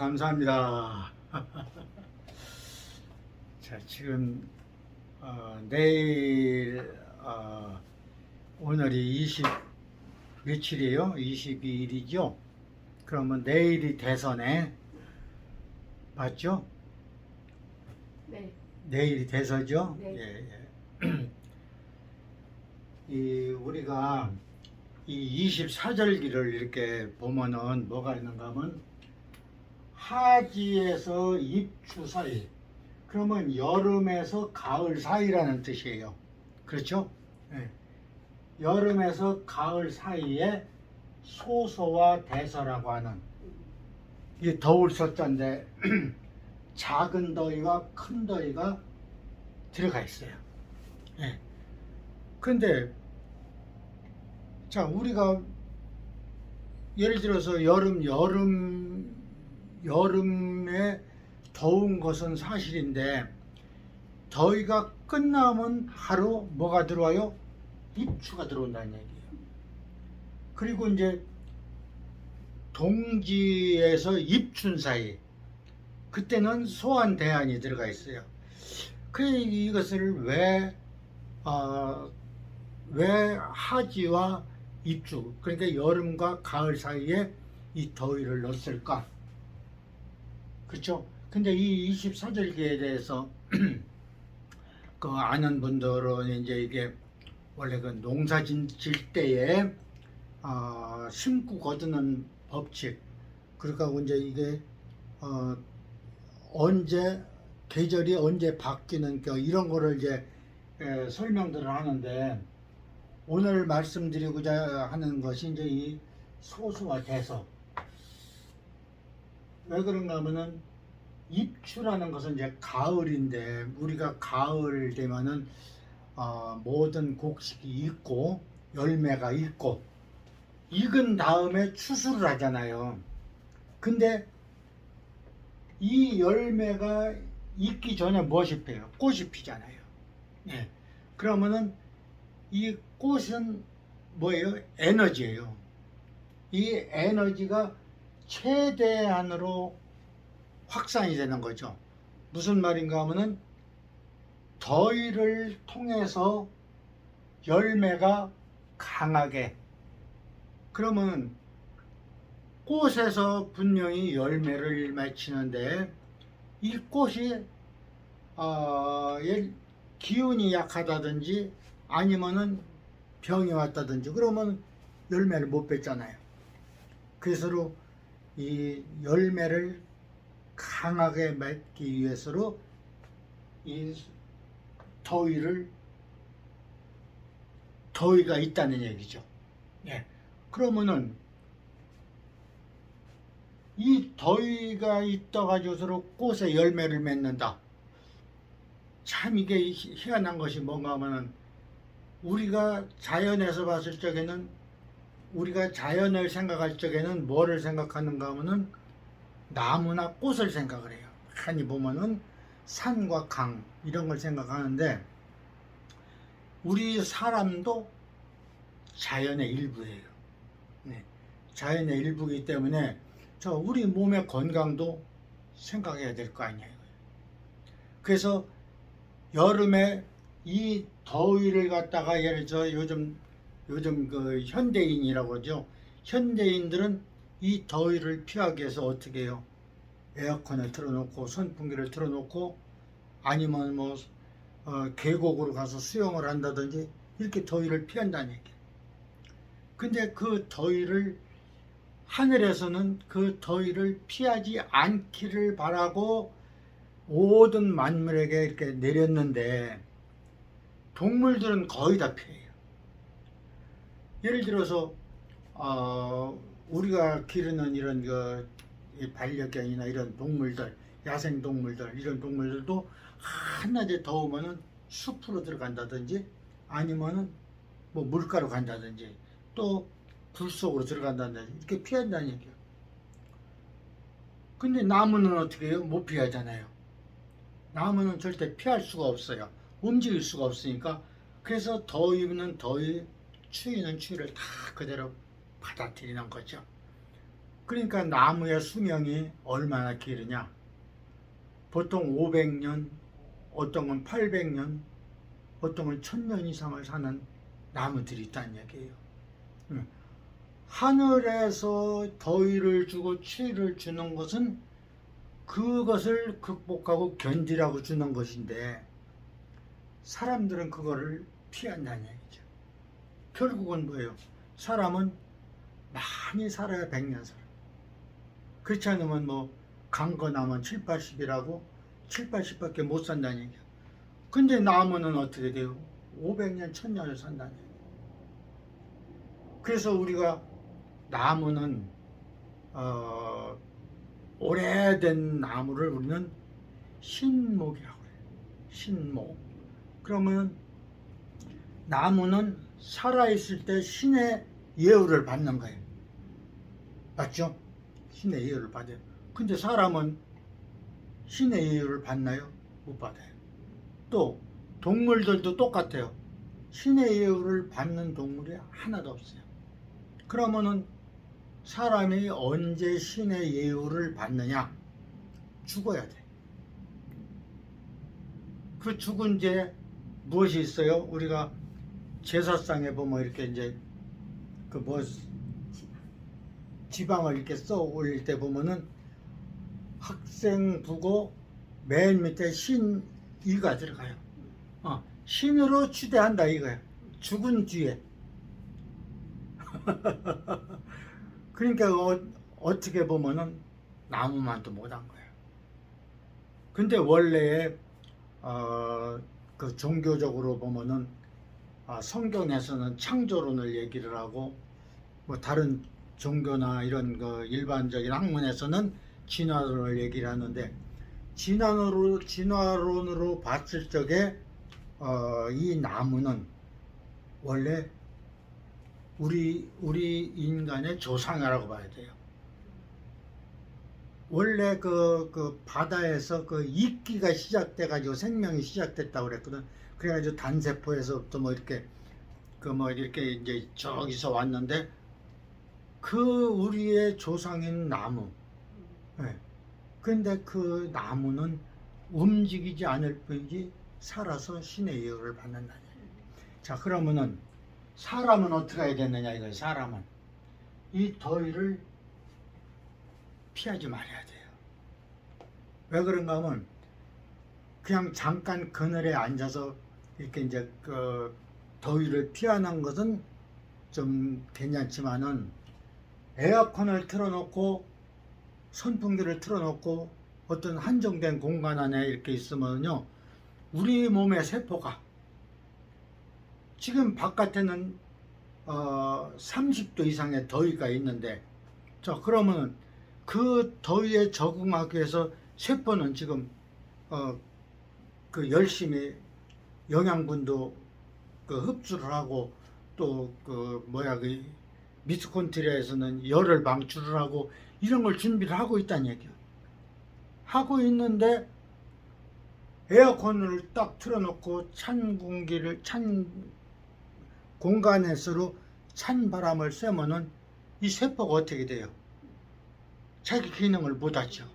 감사합니다. 자, 지금 내일 오늘이 20 며칠이에요? 22일이죠? 그러면 내일이 대선에 맞죠? 네. 내일이 대선이죠? 네. 예. 우리가 이 24절기를 이렇게 보면은 뭐가 있는가 하면 하지에서 입추 사이, 그러면 여름에서 가을 사이라는 뜻이에요. 그렇죠? 예. 여름에서 가을 사이에 소서와 대서라고 하는, 이게 더울 서자인데 작은 더위와 큰 더위가 들어가 있어요. 예. 근데 자, 우리가 예를 들어서 여름에 더운 것은 사실인데, 더위가 끝나면 바로 뭐가 들어와요? 입추가 들어온다는 얘기예요. 그리고 이제 동지에서 입춘 사이, 그때는 소환 대안이 들어가 있어요. 이것을 왜 하지와 입추, 그러니까 여름과 가을 사이에 이 더위를 넣었을까? 그렇죠? 근데 이 24절기에 대해서 그 아는 분들은 이제 이게 원래 그 농사 질 때에 심고 거두는 법칙, 그러니까 이제 이게 언제 계절이 언제 바뀌는 이런 거를 이제 설명들을 하는데, 오늘 말씀드리고자 하는 것이 이제 이 소수와 대서. 왜 그런가 하면은 입추라는 것은 이제 가을인데, 우리가 가을 되면은 모든 곡식이 있고 열매가 있고 익은 다음에 추수를 하잖아요. 근데 이 열매가 익기 전에 무엇이 피어요? 꽃이 피잖아요. 네. 그러면은 이 꽃은 뭐예요? 에너지예요. 이 에너지가 최대한으로 확산이 되는 거죠. 무슨 말인가 하면은 더위를 통해서 열매가 강하게, 그러면 꽃에서 분명히 열매를 맺히는데, 이 꽃이 기운이 약하다든지 아니면은 병이 왔다든지 그러면 열매를 못 맺잖아요. 그래서 이 열매를 강하게 맺기 위해서로 이 더위가 있다는 얘기죠. 예. 그러면은 이 더위가 있다 가지고서 꽃에 열매를 맺는다. 참 이게 희한한 것이 뭔가 하면은, 우리가 자연에서 봤을 적에는, 우리가 자연을 생각할 적에는 뭐를 생각하는가 하면은 나무나 꽃을 생각을 해요. 많이 보면은 산과 강 이런 걸 생각하는데, 우리 사람도 자연의 일부예요. 네. 자연의 일부이기 때문에 우리 몸의 건강도 생각해야 될 거 아니에요. 그래서 여름에 이 더위를 갖다가, 예를 들어 요즘 그 현대인이라고 하죠. 현대인들은 이 더위를 피하기 위해서 어떻게 해요? 에어컨을 틀어놓고 선풍기를 틀어놓고, 아니면 뭐 계곡으로 가서 수영을 한다든지 이렇게 더위를 피한다는 얘기예요. 근데 그 더위를, 하늘에서는 그 더위를 피하지 않기를 바라고 모든 만물에게 이렇게 내렸는데, 동물들은 거의 다 피해요. 예를 들어서 우리가 기르는 이런 반려견이나 이런 동물들, 야생 동물들, 이런 동물들도 한낮에 더우면은 숲으로 들어간다든지 아니면은 뭐 물가로 간다든지 또 불 속으로 들어간다든지 이렇게 피한다는 얘기예요. 근데 나무는 어떻게 해요? 못 피하잖아요. 나무는 절대 피할 수가 없어요. 움직일 수가 없으니까. 그래서 더위는 더위, 추위는 추위를 다 그대로 받아들이는 거죠. 그러니까 나무의 수명이 얼마나 길으냐? 보통 500년, 어떤 건 800년, 어떤 건 1000년 이상을 사는 나무들이 있다는 얘기예요. 하늘에서 더위를 주고 추위를 주는 것은 그것을 극복하고 견디라고 주는 것인데 사람들은 그거를 피한다는 얘기죠. 결국은 뭐예요? 사람은 많이 살아야 100년 살아. 그렇지 않으면 뭐 강건하면 7, 80이라고 7, 80밖에 못 산다는 얘기야. 근데 나무는 어떻게 돼요? 500년, 1000년을 산다는 얘기야. 그래서 우리가 나무는 오래된 나무를 우리는 신목이라고 해요. 신목. 그러면 나무는 살아있을 때 신의 예우를 받는 거예요. 맞죠? 신의 예우를 받아요. 근데 사람은 신의 예우를 받나요? 못 받아요. 또 동물들도 똑같아요. 신의 예우를 받는 동물이 하나도 없어요. 그러면은 사람이 언제 신의 예우를 받느냐? 죽어야 돼. 그 죽은 뒤에 무엇이 있어요? 우리가 제사상에 보면 이렇게 이제 그 뭐 지방을 이렇게 써 올릴 때 보면은 학생부고 맨 밑에 신이가 들어가요. 신으로 추대한다 이거예요. 죽은 뒤에. 그러니까 어떻게 보면은 나무만도 못한 거예요. 근데 원래 그 종교적으로 보면은 성경에서는 창조론을 얘기를 하고 뭐 다른 종교나 이런 그 일반적인 학문에서는 진화론을 얘기를 하는데 진화론으로 봤을 적에 이 나무는 원래 우리 인간의 조상이라고 봐야 돼요. 원래 그 바다에서 그 이끼가 시작돼가지고 생명이 시작됐다고 그랬거든. 그래가지고 단세포에서부터 뭐 이렇게 이렇게 이제 저기서 왔는데 그 우리의 조상인 나무. 네. 근데 그 나무는 움직이지 않을 뿐이지 살아서 신의 예우를 받는다냐. 자, 그러면은 사람은 어떻게 해야 되느냐 이거예요. 사람은 이 더위를 피하지 말아야 돼요. 왜 그런가 하면 그냥 잠깐 그늘에 앉아서 이렇게 이제 그 더위를 피하는 것은 좀 괜찮지만은 에어컨을 틀어놓고 선풍기를 틀어놓고 어떤 한정된 공간 안에 이렇게 있으면요, 우리 몸의 세포가 지금 바깥에는 30도 이상의 더위가 있는데, 자, 그러면 그 더위에 적응하기 위해서 세포는 지금 그 열심히 영양분도 그 흡수를 하고 또 그 미토콘드리아에서는 열을 방출을 하고 이런 걸 준비를 하고 있다는 얘기예요. 하고 있는데 에어컨을 딱 틀어놓고 찬 공간에서로 찬 바람을 쐬면은 이 세포가 어떻게 돼요? 자기 기능을 못하죠.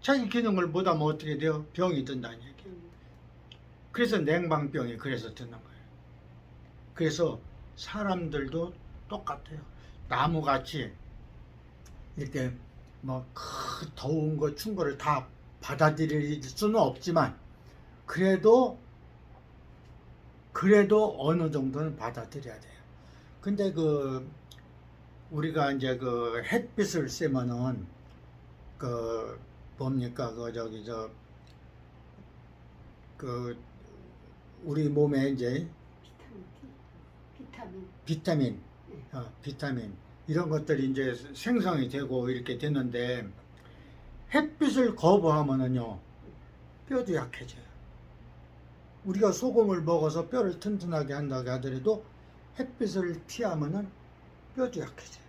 자기 기능을 못하면 어떻게 돼요? 병이 든다는 얘기예요. 그래서 냉방병이 그래서 드는 거예요. 그래서 사람들도 똑같아요. 나무같이 이렇게 뭐 더운 거, 추운 거를 다 받아들일 수는 없지만 그래도 어느 정도는 받아들여야 돼요. 근데 우리가 이제 그 햇빛을 쐬면은 뭡니까 우리 몸에 이제 비타민 이런 것들이 이제 생성이 되고 이렇게 되는데 햇빛을 거부하면은요 뼈도 약해져요. 우리가 소금을 먹어서 뼈를 튼튼하게 한다고 하더라도 햇빛을 피하면은 뼈도 약해져요.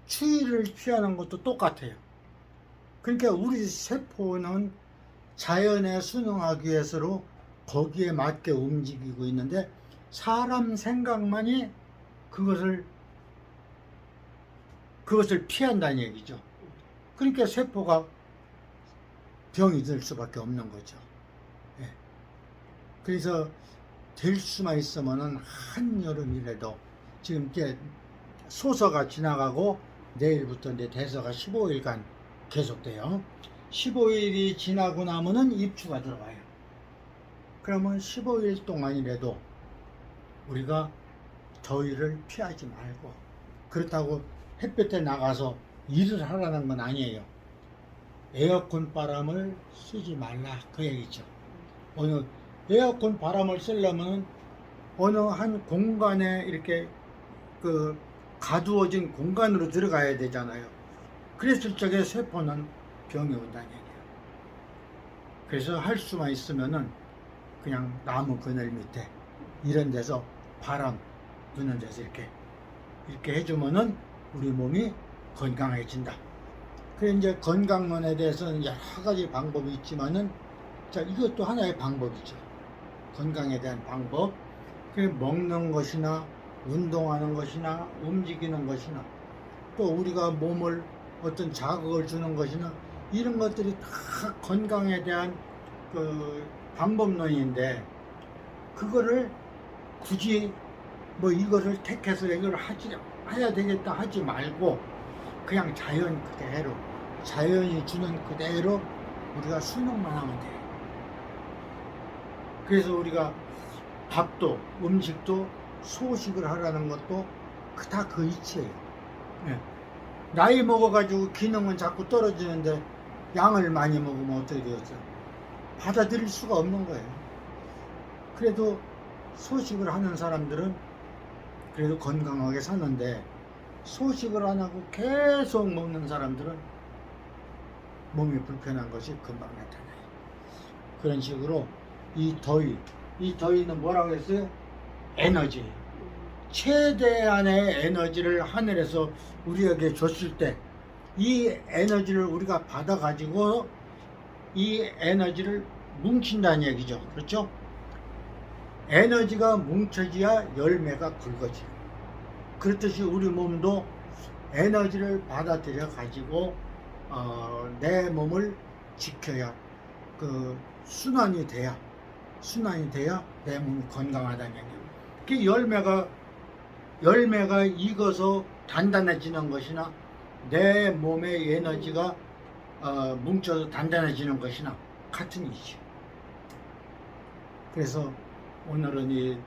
추위를 피하는 것도 똑같아요. 그러니까 우리 세포는 자연에 순응하기 위해서로 거기에 맞게 움직이고 있는데 사람 생각만이 그것을 그것을 피한다는 얘기죠. 그러니까 세포가 병이 들 수밖에 없는 거죠. 예. 그래서 될 수만 있으면은 한여름이라도 지금 이제 소서가 지나가고 내일부터 이제 대서가 15일간 계속돼요. 15일이 지나고 나면은 입추가 들어와요. 그러면 15일 동안이라도 우리가 더위를 피하지 말고, 그렇다고 햇볕에 나가서 일을 하라는 건 아니에요. 에어컨 바람을 쓰지 말라 그 얘기죠. 어느 에어컨 바람을 쓰려면 어느 한 공간에 이렇게 그 가두어진 공간으로 들어가야 되잖아요. 그랬을 적에 세포는 병이 온다는 얘기예요. 그래서 할 수만 있으면은 그냥 나무 그늘 밑에 이런 데서 바람 부는 데서 이렇게 해주면은 우리 몸이 건강해진다. 그래 이제 건강론에 대해서는 여러 가지 방법이 있지만은 자 이것도 하나의 방법이죠. 건강에 대한 방법. 그 먹는 것이나 운동하는 것이나 움직이는 것이나 또 우리가 몸을 어떤 자극을 주는 것이나 이런 것들이 다 건강에 대한 그 방법론인데 그거를 굳이 뭐 이거를 택해서 이걸 해야 되겠다 하지 말고 그냥 자연 그대로 자연이 주는 그대로 우리가 순응만 하면 돼요. 그래서 우리가 밥도 음식도 소식을 하라는 것도 다 그 이치예요. 예. 나이 먹어가지고 기능은 자꾸 떨어지는데 양을 많이 먹으면 어떻게 되었어요? 받아들일 수가 없는 거예요. 그래도 소식을 하는 사람들은 그래도 건강하게 사는데 소식을 안 하고 계속 먹는 사람들은 몸이 불편한 것이 금방 나타나요. 그런 식으로 이 더위는 뭐라고 했어요? 에너지. 최대한의 에너지를 하늘에서 우리에게 줬을 때 이 에너지를 우리가 받아가지고 이 에너지를 뭉친다는 얘기죠. 그렇죠? 에너지가 뭉쳐져야 열매가 굵어져요. 그렇듯이 우리 몸도 에너지를 받아들여 가지고 내 몸을 지켜야 그 순환이 돼야 내 몸이 건강하다는 얘기예요. 그 열매가 익어서 단단해지는 것이나 내 몸의 에너지가 뭉쳐서 단단해지는 것이나 같은 이치예요. 그래서 오늘은 이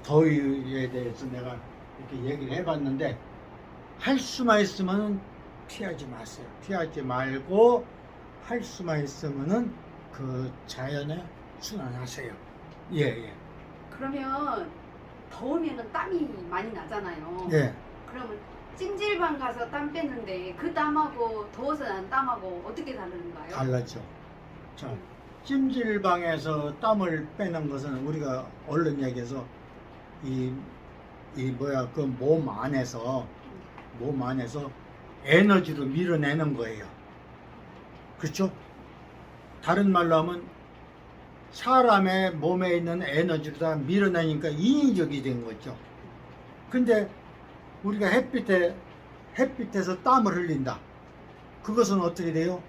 더위에 대해서 내가 이렇게 얘기를 해봤는데 할 수만 있으면 피하지 마세요. 피하지 말고 할 수만 있으면은 그 자연에 순환하세요. 예. 그러면 더우면 땀이 많이 나잖아요. 예. 그러면 찜질방 가서 땀 뺐는데 그 땀하고 더워서 난 땀하고 어떻게 다른가요? 달라져. 자, 찜질방에서 땀을 빼는 것은 우리가 얼른 얘기해서 그 몸 안에서 에너지로 밀어내는 거예요. 그렇죠? 다른 말로 하면 사람의 몸에 있는 에너지를 다 밀어내니까 인위적이 된 거죠. 근데 우리가 햇빛에서 땀을 흘린다. 그것은 어떻게 돼요?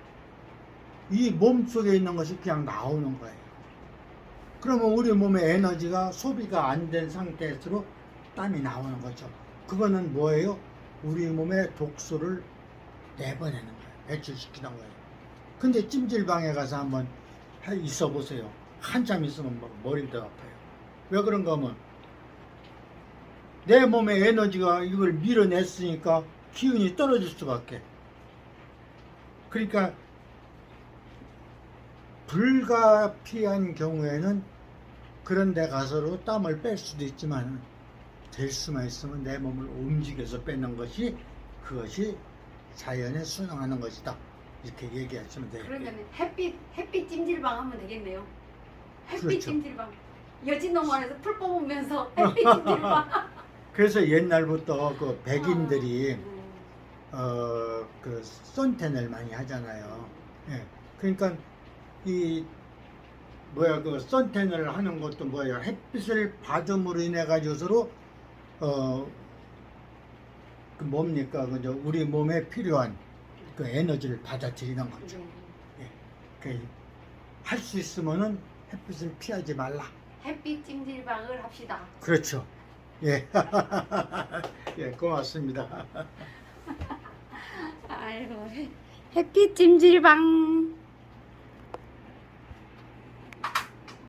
이 몸 속에 있는 것이 그냥 나오는 거예요. 그러면 우리 몸의 에너지가 소비가 안 된 상태에서 땀이 나오는 거죠. 그거는 뭐예요? 우리 몸의 독소를 내보내는 거예요. 배출시키는 거예요. 근데 찜질방에 가서 한번 있어 보세요. 한참 있으면 머리도 아파요. 왜 그런가 하면 내 몸의 에너지가 이걸 밀어냈으니까 기운이 떨어질 수밖에. 그러니까 불가피한 경우에는 그런 데 가서로 땀을 뺄 수도 있지만 될 수만 있으면 내 몸을 움직여서 빼는 것이 그것이 자연에 순응하는 것이다. 이렇게 얘기하시면 돼요. 그러면 햇빛 찜질방 하면 되겠네요. 햇빛 그렇죠. 찜질방. 여진농원에서 풀 뽑으면서 햇빛 찜질방. 그래서 옛날부터 그 백인들이 그 선텐을 많이 하잖아요. 예. 그러니까 그 선텐을 하는 것도 뭐예요? 햇빛을 받음으로 인해 가지고서로 그 뭡니까? 그저 우리 몸에 필요한 그 에너지를 받아들이는 거죠. 네. 할 수 있으면은 햇빛을 피하지 말라. 햇빛 찜질방을 합시다. 그렇죠. 예. 예, 고맙습니다. 아이고 햇빛 찜질방.